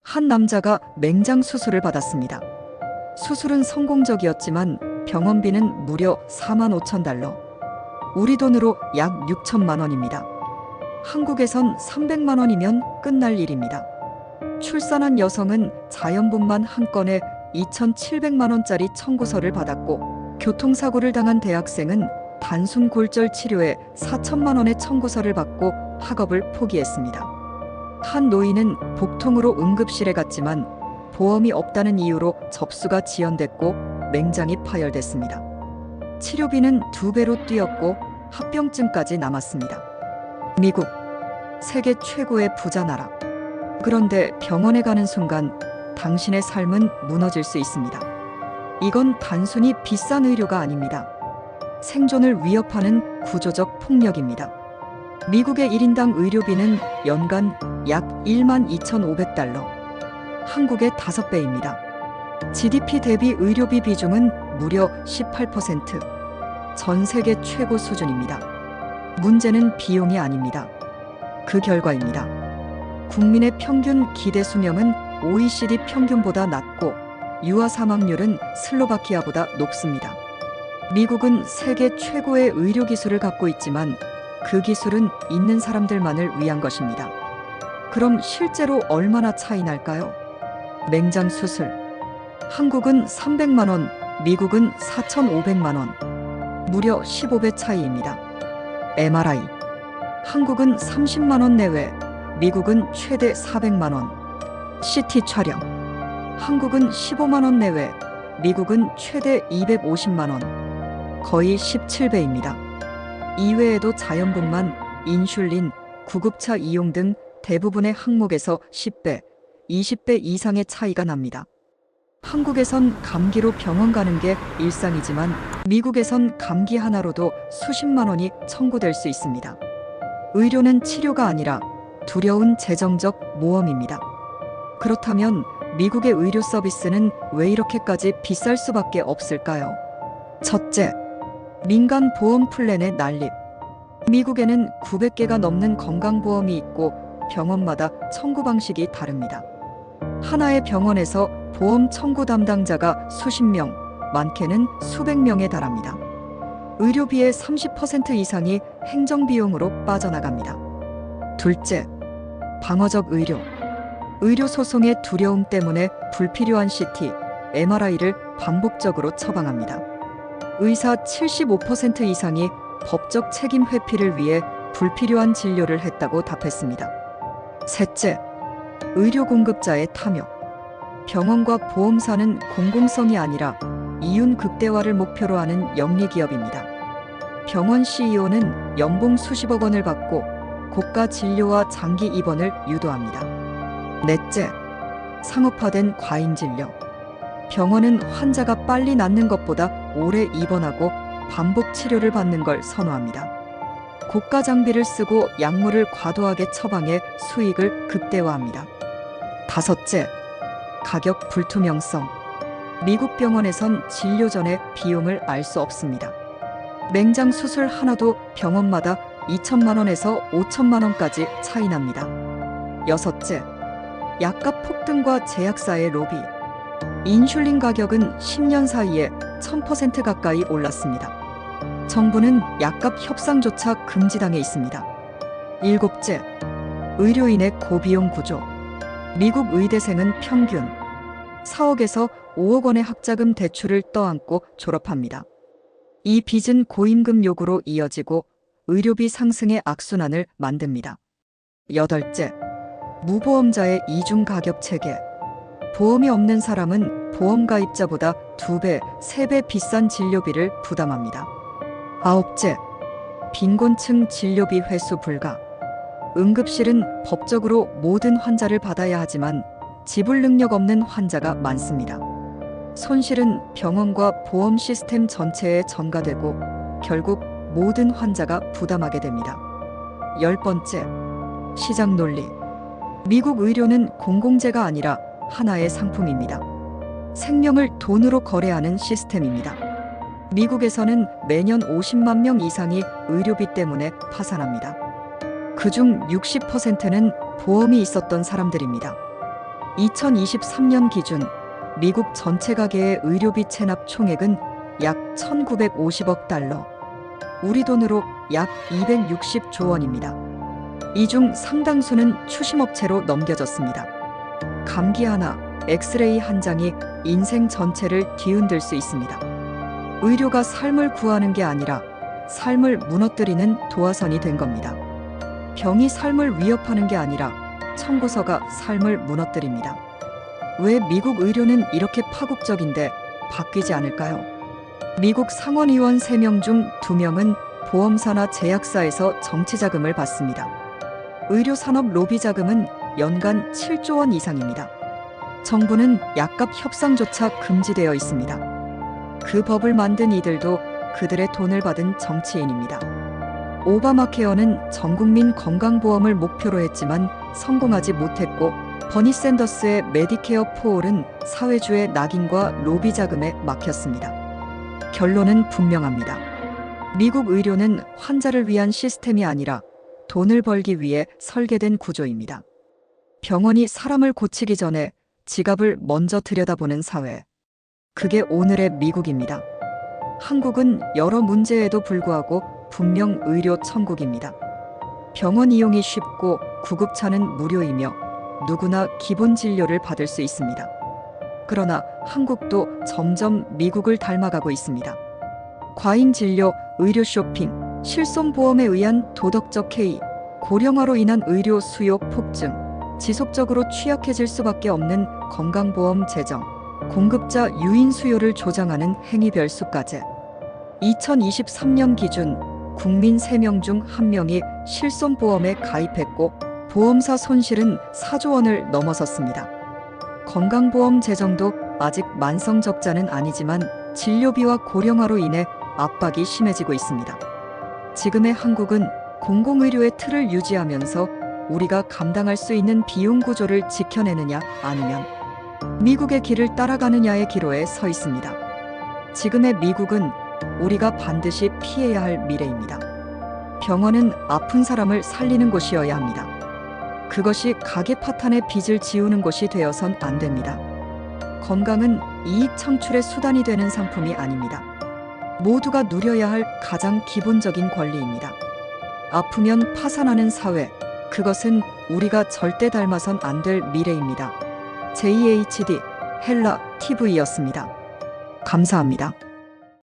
한 남자가 맹장 수술을 받았습니다. 수술은 성공적이었지만 병원비는 무려 45,000달러. 우리 돈으로 약 6천만 원입니다. 한국에선 300만 원이면 끝날 일입니다. 출산한 여성은 자연분만 한 건에 2,700만 원짜리 청구서를 받았고, 교통사고를 당한 대학생은 단순 골절 치료에 4천만 원의 청구서를 받고 학업을 포기했습니다. 한 노인은 복통으로 응급실에 갔지만 보험이 없다는 이유로 접수가 지연됐고 맹장이 파열됐습니다. 치료비는 2배로 뛰었고 합병증까지 남았습니다. 미국, 세계 최고의 부자 나라. 그런데 병원에 가는 순간 당신의 삶은 무너질 수 있습니다. 이건 단순히 비싼 의료가 아닙니다. 생존을 위협하는 구조적 폭력입니다. 미국의 1인당 의료비는 연간 약 12,500달러. 한국의 5배입니다. GDP 대비 의료비 비중은 무려 18%. 전 세계 최고 수준입니다. 문제는 비용이 아닙니다. 그 결과입니다. 국민의 평균 기대 수명은 OECD 평균보다 낮고 유아 사망률은 슬로바키아보다 높습니다. 미국은 세계 최고의 의료 기술을 갖고 있지만 그 기술은 있는 사람들만을 위한 것입니다. 그럼 실제로 얼마나 차이 날까요? 맹장 수술. 한국은 300만 원, 미국은 4,500만 원. 무려 15배 차이입니다. MRI. 한국은 30만 원 내외, 미국은 최대 400만 원. CT 촬영. 한국은 15만 원 내외, 미국은 최대 250만 원. 거의 17배입니다. 이외에도 자연분만, 인슐린, 구급차 이용 등 대부분의 항목에서 10배, 20배 이상의 차이가 납니다. 한국에선 감기로 병원 가는 게 일상이지만 미국에선 감기 하나로도 수십만 원이 청구될 수 있습니다. 의료는 치료가 아니라 두려운 재정적 모험입니다. 그렇다면 미국의 의료 서비스는 왜 이렇게까지 비쌀 수밖에 없을까요? 첫째, 민간 보험 플랜의 난립. 미국에는 900개가 넘는 건강보험이 있고 병원마다 청구 방식이 다릅니다. 하나의 병원에서 보험 청구 담당자가 수십 명, 많게는 수백 명에 달합니다. 의료비의 30% 이상이 행정비용으로 빠져나갑니다. 둘째, 방어적 의료. 의료 소송의 두려움 때문에 불필요한 CT, MRI를 반복적으로 처방합니다. 의사 75% 이상이 법적 책임 회피를 위해 불필요한 진료를 했다고 답했습니다. 셋째, 의료 공급자의 탐욕. 병원과 보험사는 공공성이 아니라 이윤 극대화를 목표로 하는 영리기업입니다. 병원 CEO는 연봉 수십억 원을 받고 고가 진료와 장기 입원을 유도합니다. 넷째, 상업화된 과잉 진료. 병원은 환자가 빨리 낫는 것보다 오래 입원하고 반복 치료를 받는 걸 선호합니다. 고가 장비를 쓰고 약물을 과도하게 처방해 수익을 극대화합니다. 다섯째, 가격 불투명성. 미국 병원에선 진료 전에 비용을 알 수 없습니다. 맹장 수술 하나도 병원마다 2천만 원에서 5천만 원까지 차이 납니다. 여섯째, 약값 폭등과 제약사의 로비. 인슐린 가격은 10년 사이에 1000% 가까이 올랐습니다. 정부는 약값 협상조차 금지당해 있습니다. 일곱째, 의료인의 고비용 구조. 미국 의대생은 평균 4억에서 5억 원의 학자금 대출을 떠안고 졸업합니다. 이 빚은 고임금 요구로 이어지고 의료비 상승의 악순환을 만듭니다. 여덟째, 무보험자의 이중 가격 체계. 보험이 없는 사람은 보험 가입자보다 2배, 3배 비싼 진료비를 부담합니다. 아홉째, 빈곤층 진료비 회수 불가. 응급실은 법적으로 모든 환자를 받아야 하지만 지불 능력 없는 환자가 많습니다. 손실은 병원과 보험 시스템 전체에 전가되고 결국 모든 환자가 부담하게 됩니다. 10번째, 시장 논리. 미국 의료는 공공재가 아니라 하나의 상품입니다. 생명을 돈으로 거래하는 시스템입니다. 미국에서는 매년 50만 명 이상이 의료비 때문에 파산합니다. 그중 60%는 보험이 있었던 사람들입니다. 2023년 기준 미국 전체 가계의 의료비 체납 총액은 약 1,950억 달러, 우리 돈으로 약 260조 원입니다. 이 중 상당수는 추심업체로 넘겨졌습니다. 감기 하나, 엑스레이 한 장이 인생 전체를 뒤흔들 수 있습니다. 의료가 삶을 구하는 게 아니라 삶을 무너뜨리는 도화선이 된 겁니다. 병이 삶을 위협하는 게 아니라 청구서가 삶을 무너뜨립니다. 왜 미국 의료는 이렇게 파국적인데 바뀌지 않을까요? 미국 상원의원 3명 중 2명은 보험사나 제약사에서 정치자금을 받습니다. 의료산업 로비 자금은 연간 7조 원 이상입니다. 정부는 약값 협상조차 금지되어 있습니다. 그 법을 만든 이들도 그들의 돈을 받은 정치인입니다. 오바마케어는 전국민 건강보험을 목표로 했지만 성공하지 못했고, 버니 샌더스의 메디케어 포올은 사회주의 낙인과 로비 자금에 막혔습니다. 결론은 분명합니다. 미국 의료는 환자를 위한 시스템이 아니라 돈을 벌기 위해 설계된 구조입니다. 병원이 사람을 고치기 전에 지갑을 먼저 들여다보는 사회. 그게 오늘의 미국입니다. 한국은 여러 문제에도 불구하고 분명 의료 천국입니다. 병원 이용이 쉽고 구급차는 무료이며 누구나 기본 진료를 받을 수 있습니다. 그러나 한국도 점점 미국을 닮아가고 있습니다. 과잉 진료, 의료 쇼핑, 실손보험에 의한 도덕적 해이, 고령화로 인한 의료 수요 폭증, 지속적으로 취약해질 수밖에 없는 건강보험 재정, 공급자 유인 수요를 조장하는 행위별 수까지. 2023년 기준 국민 3명 중 1명이 실손보험에 가입했고 보험사 손실은 4조 원을 넘어섰습니다. 건강보험 재정도 아직 만성적자는 아니지만 진료비와 고령화로 인해 압박이 심해지고 있습니다. 지금의 한국은 공공의료의 틀을 유지하면서 우리가 감당할 수 있는 비용 구조를 지켜내느냐 아니면 미국의 길을 따라가느냐의 기로에 서 있습니다. 지금의 미국은 우리가 반드시 피해야 할 미래입니다. 병원은 아픈 사람을 살리는 곳이어야 합니다. 그것이 가계 파탄의 빚을 지우는 곳이 되어선 안 됩니다. 건강은 이익 창출의 수단이 되는 상품이 아닙니다. 모두가 누려야 할 가장 기본적인 권리입니다. 아프면 파산하는 사회, 그것은 우리가 절대 닮아선 안 될 미래입니다. JHD 헬라 TV였습니다. 감사합니다.